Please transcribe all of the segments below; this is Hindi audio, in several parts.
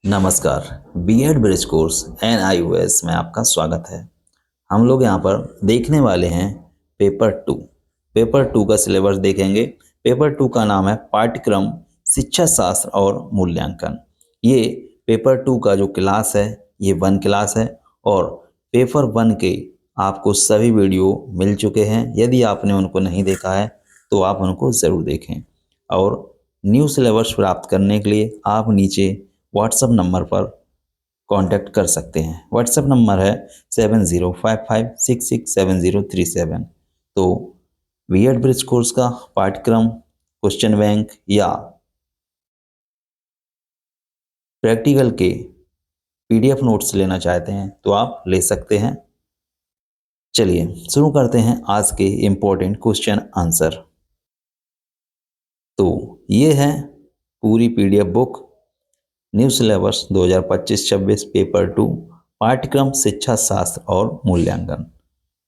नमस्कार। बीएड ब्रिज कोर्स NIOS में आपका स्वागत है। हम लोग यहाँ पर देखने वाले हैं पेपर 2 का सिलेबस देखेंगे। पेपर 2 का नाम है पाठ्यक्रम शिक्षा शास्त्र और मूल्यांकन। ये पेपर 2 का जो क्लास है ये 1 क्लास है और पेपर 1 के आपको सभी वीडियो मिल चुके हैं। यदि आपने उनको नहीं देखा है तो आप उनको ज़रूर देखें और न्यू सिलेबस प्राप्त करने के लिए आप नीचे व्हाट्सएप नंबर पर कांटेक्ट कर सकते हैं। व्हाट्सएप नंबर है 7055667037। तो बीएड ब्रिज कोर्स का पाठ्यक्रम, क्वेश्चन बैंक या प्रैक्टिकल के PDF नोट्स लेना चाहते हैं तो आप ले सकते हैं। चलिए शुरू करते हैं आज के इम्पोर्टेंट क्वेश्चन आंसर। तो ये है पूरी PDF book, new syllabus 2025-26 paper 2 पाठ्यक्रम शिक्षा शास्त्र और मूल्यांकन।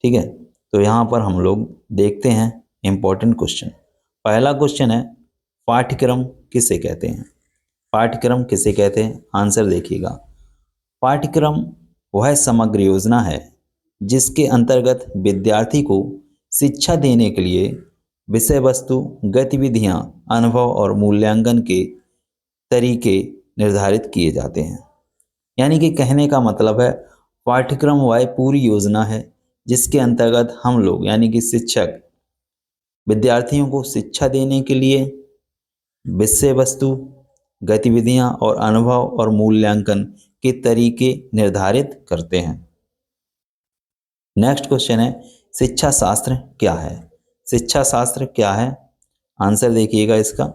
ठीक है, तो यहाँ पर हम लोग देखते हैं इम्पोर्टेंट क्वेश्चन। पहला क्वेश्चन है पाठ्यक्रम किसे कहते हैं। पाठ्यक्रम किसे कहते हैं, आंसर देखिएगा। पाठ्यक्रम वह समग्र योजना है जिसके अंतर्गत विद्यार्थी को शिक्षा देने के लिए विषय वस्तु, गतिविधियाँ, अनुभव और मूल्यांकन के तरीके निर्धारित किए जाते हैं। यानी कि कहने का मतलब है पाठ्यक्रम वह पूरी योजना है जिसके अंतर्गत हम लोग यानी कि शिक्षक विद्यार्थियों को शिक्षा देने के लिए विषय वस्तु, गतिविधियां और अनुभव और मूल्यांकन के तरीके निर्धारित करते हैं। नेक्स्ट क्वेश्चन है शिक्षा शास्त्र क्या है। शिक्षा शास्त्र क्या है, आंसर देखिएगा इसका।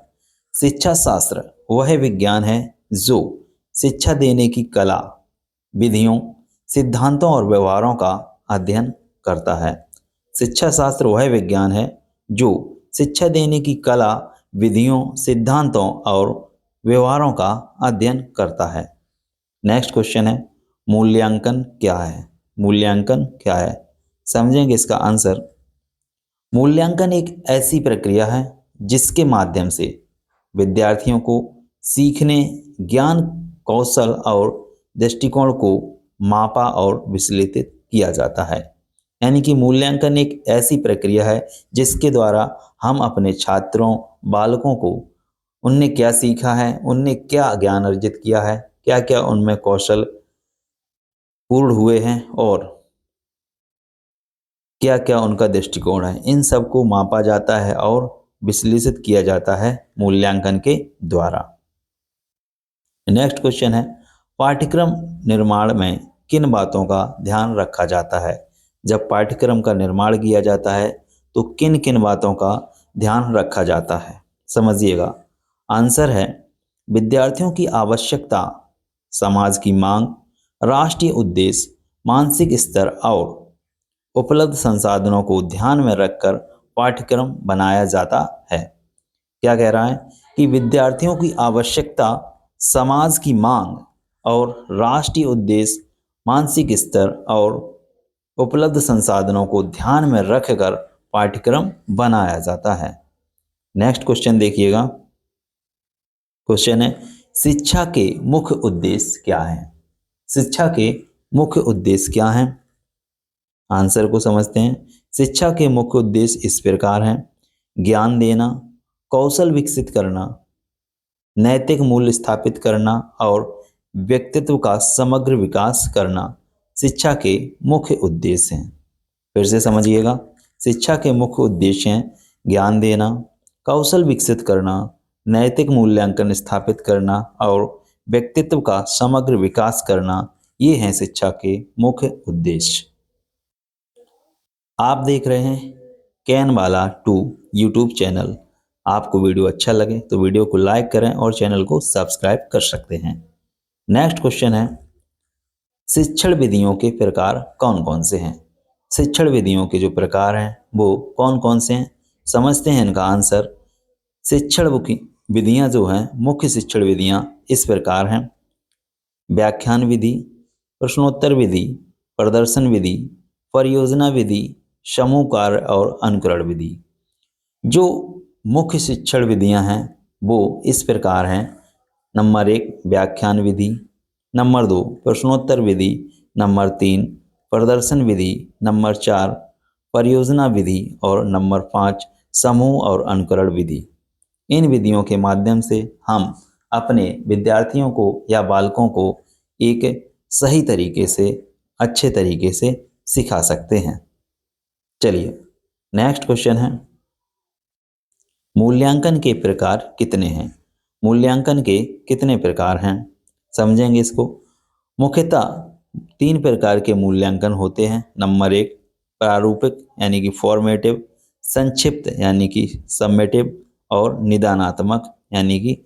शिक्षा शास्त्र वह विज्ञान है जो शिक्षा देने की कला, विधियों, सिद्धांतों और व्यवहारों का अध्ययन करता है। शिक्षा शास्त्र वह विज्ञान है जो शिक्षा देने की कला, विधियों, सिद्धांतों और व्यवहारों का अध्ययन करता है। नेक्स्ट क्वेश्चन है मूल्यांकन क्या है। मूल्यांकन क्या है, समझेंगे इसका आंसर। मूल्यांकन एक ऐसी प्रक्रिया है जिसके माध्यम से विद्यार्थियों को सीखने, ज्ञान, कौशल और दृष्टिकोण को मापा और विश्लेषित किया जाता है। यानी कि मूल्यांकन एक ऐसी प्रक्रिया है जिसके द्वारा हम अपने छात्रों, बालकों को उनने क्या सीखा है, उनने क्या ज्ञान अर्जित किया है, क्या क्या उनमें कौशल पूर्ण हुए हैं और क्या क्या उनका दृष्टिकोण है, इन सब को मापा जाता है और विश्लेषित किया जाता है मूल्यांकन के द्वारा। नेक्स्ट क्वेश्चन है पाठ्यक्रम निर्माण में किन बातों का ध्यान रखा जाता है। जब पाठ्यक्रम का निर्माण किया जाता है तो किन किन बातों का ध्यान रखा जाता है, समझिएगा। आंसर है विद्यार्थियों की आवश्यकता, समाज की मांग, राष्ट्रीय उद्देश्य, मानसिक स्तर और उपलब्ध संसाधनों को ध्यान में रखकर पाठ्यक्रम बनाया जाता है। क्या कह रहा है कि विद्यार्थियों की आवश्यकता, समाज की मांग और राष्ट्रीय उद्देश्य, मानसिक स्तर और उपलब्ध संसाधनों को ध्यान में रखकर पाठ्यक्रम बनाया जाता है। नेक्स्ट क्वेश्चन देखिएगा। क्वेश्चन है शिक्षा के मुख्य उद्देश्य क्या है। शिक्षा के मुख्य उद्देश्य क्या हैं, आंसर को समझते हैं। शिक्षा के मुख्य उद्देश्य इस प्रकार हैं: ज्ञान देना, कौशल विकसित करना, नैतिक मूल्य स्थापित करना और व्यक्तित्व का समग्र विकास करना शिक्षा के मुख्य उद्देश्य हैं। फिर से समझिएगा, शिक्षा के मुख्य उद्देश्य हैं ज्ञान देना, कौशल विकसित करना, नैतिक मूल्यांकन स्थापित करना और व्यक्तित्व का समग्र विकास करना। ये हैं शिक्षा के मुख्य उद्देश्य। आप देख रहे हैं कैनवाला 2 यूट्यूब चैनल। आपको वीडियो अच्छा लगे तो वीडियो को लाइक करें और चैनल को सब्सक्राइब कर सकते हैं। नेक्स्ट क्वेश्चन है शिक्षण विधियों के प्रकार कौन कौन से हैं। शिक्षण विधियों के जो प्रकार हैं वो कौन कौन से हैं, समझते हैं इनका आंसर। शिक्षण विधियां जो हैं, मुख्य शिक्षण विधियां इस प्रकार हैं: व्याख्यान विधि, प्रश्नोत्तर विधि, प्रदर्शन विधि, परियोजना विधि, समूह कार्य और अनुकरण विधि। जो मुख्य शिक्षण विधियां हैं वो इस प्रकार हैं। नंबर 1 व्याख्यान विधि, नंबर 2 प्रश्नोत्तर विधि, नंबर 3 प्रदर्शन विधि, नंबर 4 परियोजना विधि और नंबर 5 समूह और अनुकरण विधि। इन विधियों के माध्यम से हम अपने विद्यार्थियों को या बालकों को एक सही तरीके से, अच्छे तरीके से सिखा सकते हैं। चलिए नेक्स्ट क्वेश्चन है, मूल्यांकन के प्रकार कितने हैं? मूल्यांकन के कितने प्रकार हैं, समझेंगे इसको। मुख्यतः 3 प्रकार के मूल्यांकन होते हैं। नंबर 1 प्रारूपिक यानी कि फॉर्मेटिव, संक्षिप्त यानी कि समेटिव और निदानात्मक यानी कि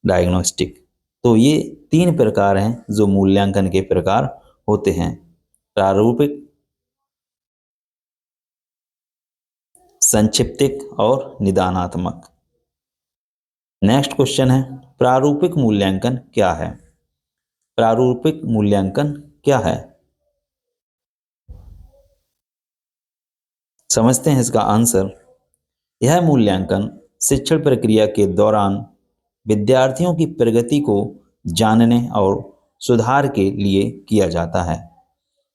डायग्नोस्टिक। तो ये 3 प्रकार हैं जो मूल्यांकन के प्रकार होते हैं, प्रारूपिक, संक्षिप्तिक और निदानात्मक। नेक्स्ट क्वेश्चन है, प्रारूपिक मूल्यांकन क्या है? प्रारूपिक मूल्यांकन क्या है, समझते हैं इसका आंसर। यह मूल्यांकन शिक्षण प्रक्रिया के दौरान विद्यार्थियों की प्रगति को जानने और सुधार के लिए किया जाता है।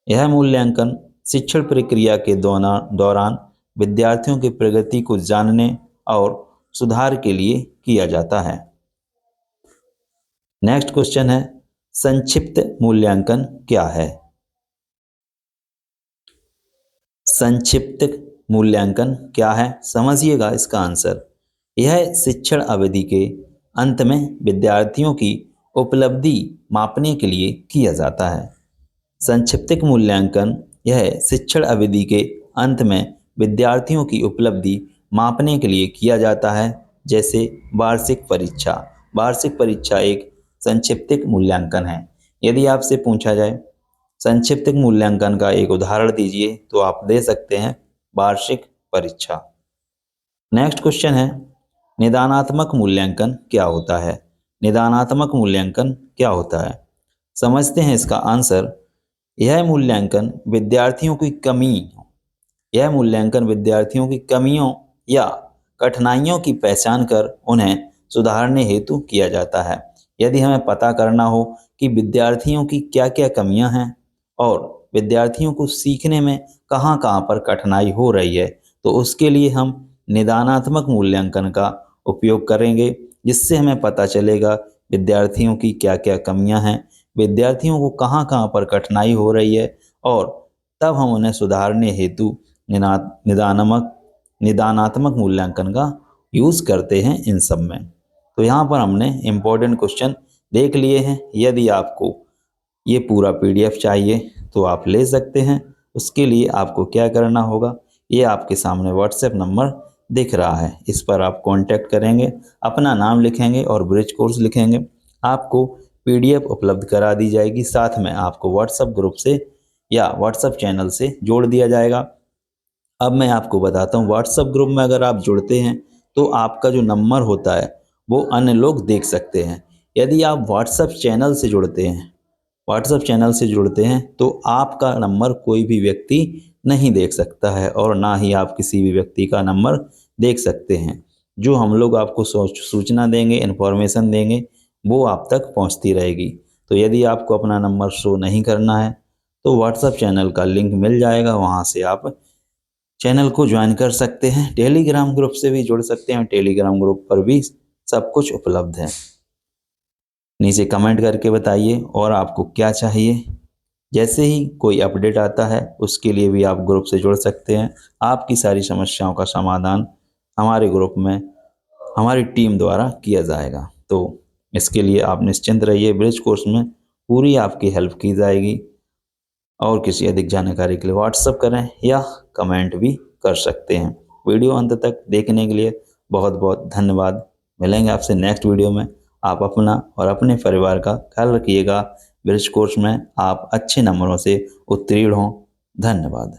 यह मूल्यांकन शिक्षण प्रक्रिया के दौरान विद्यार्थियों की प्रगति को जानने और सुधार के लिए किया जाता है। नेक्स्ट क्वेश्चन है, संक्षिप्त मूल्यांकन क्या है? संक्षिप्त मूल्यांकन क्या है, समझिएगा इसका आंसर। यह शिक्षण अवधि के अंत में विद्यार्थियों की उपलब्धि मापने के लिए किया जाता है। संक्षिप्त मूल्यांकन यह शिक्षण अवधि के अंत में विद्यार्थियों की उपलब्धि मापने के लिए किया जाता है, जैसे वार्षिक परीक्षा। वार्षिक परीक्षा एक संक्षिप्त मूल्यांकन है। यदि आपसे पूछा जाए संक्षिप्त मूल्यांकन का एक उदाहरण दीजिए तो आप दे सकते हैं वार्षिक परीक्षा। नेक्स्ट क्वेश्चन है, निदानात्मक मूल्यांकन क्या होता है? निदानात्मक मूल्यांकन क्या होता है, समझते हैं इसका आंसर। यह मूल्यांकन विद्यार्थियों की कमियों या कठिनाइयों की पहचान कर उन्हें सुधारने हेतु किया जाता है। यदि हमें पता करना हो कि विद्यार्थियों की क्या क्या कमियां हैं और विद्यार्थियों को सीखने में कहाँ कहाँ पर कठिनाई हो रही है, तो उसके लिए हम निदानात्मक मूल्यांकन का उपयोग करेंगे, जिससे हमें पता चलेगा विद्यार्थियों की क्या क्या कमियां हैं, विद्यार्थियों को कहाँ कहाँ पर कठिनाई हो रही है, और तब हम उन्हें सुधारने हेतु निदानात्मक मूल्यांकन का यूज़ करते हैं इन सब में। तो यहाँ पर हमने इम्पोर्टेंट क्वेश्चन देख लिए हैं। यदि आपको ये पूरा PDF चाहिए तो आप ले सकते हैं। उसके लिए आपको क्या करना होगा, ये आपके सामने WhatsApp नंबर दिख रहा है, इस पर आप कांटेक्ट करेंगे, अपना नाम लिखेंगे और ब्रिज कोर्स लिखेंगे, आपको PDF उपलब्ध करा दी जाएगी। साथ में आपको WhatsApp ग्रुप से या WhatsApp चैनल से जोड़ दिया जाएगा। अब मैं आपको बताता हूँ, WhatsApp ग्रुप में अगर आप जुड़ते हैं तो आपका जो नंबर होता है वो अन्य लोग देख सकते हैं। यदि आप WhatsApp चैनल से जुड़ते हैं तो आपका नंबर कोई भी व्यक्ति नहीं देख सकता है और ना ही आप किसी भी व्यक्ति का नंबर देख सकते हैं। जो हम लोग आपको सूचना देंगे, इन्फॉर्मेशन देंगे, वो आप तक पहुंचती रहेगी। तो यदि आपको अपना नंबर शो नहीं करना है तो WhatsApp चैनल का लिंक मिल जाएगा, वहां से आप चैनल को ज्वाइन कर सकते हैं। टेलीग्राम ग्रुप से भी जुड़ सकते हैं, टेलीग्राम ग्रुप पर भी सब कुछ उपलब्ध है। नीचे कमेंट करके बताइए और आपको क्या चाहिए। जैसे ही कोई अपडेट आता है उसके लिए भी आप ग्रुप से जुड़ सकते हैं। आपकी सारी समस्याओं का समाधान हमारे ग्रुप में हमारी टीम द्वारा किया जाएगा। तो इसके लिए आप निश्चिंत रहिए, ब्रिज कोर्स में पूरी आपकी हेल्प की जाएगी। और किसी अधिक जानकारी के लिए WhatsApp करें या कमेंट भी कर सकते हैं। वीडियो अंत तक देखने के लिए बहुत बहुत धन्यवाद। मिलेंगे आपसे नेक्स्ट वीडियो में। आप अपना और अपने परिवार का ख्याल रखिएगा। ब्रिज कोर्स में आप अच्छे नंबरों से उत्तीर्ण हों। धन्यवाद।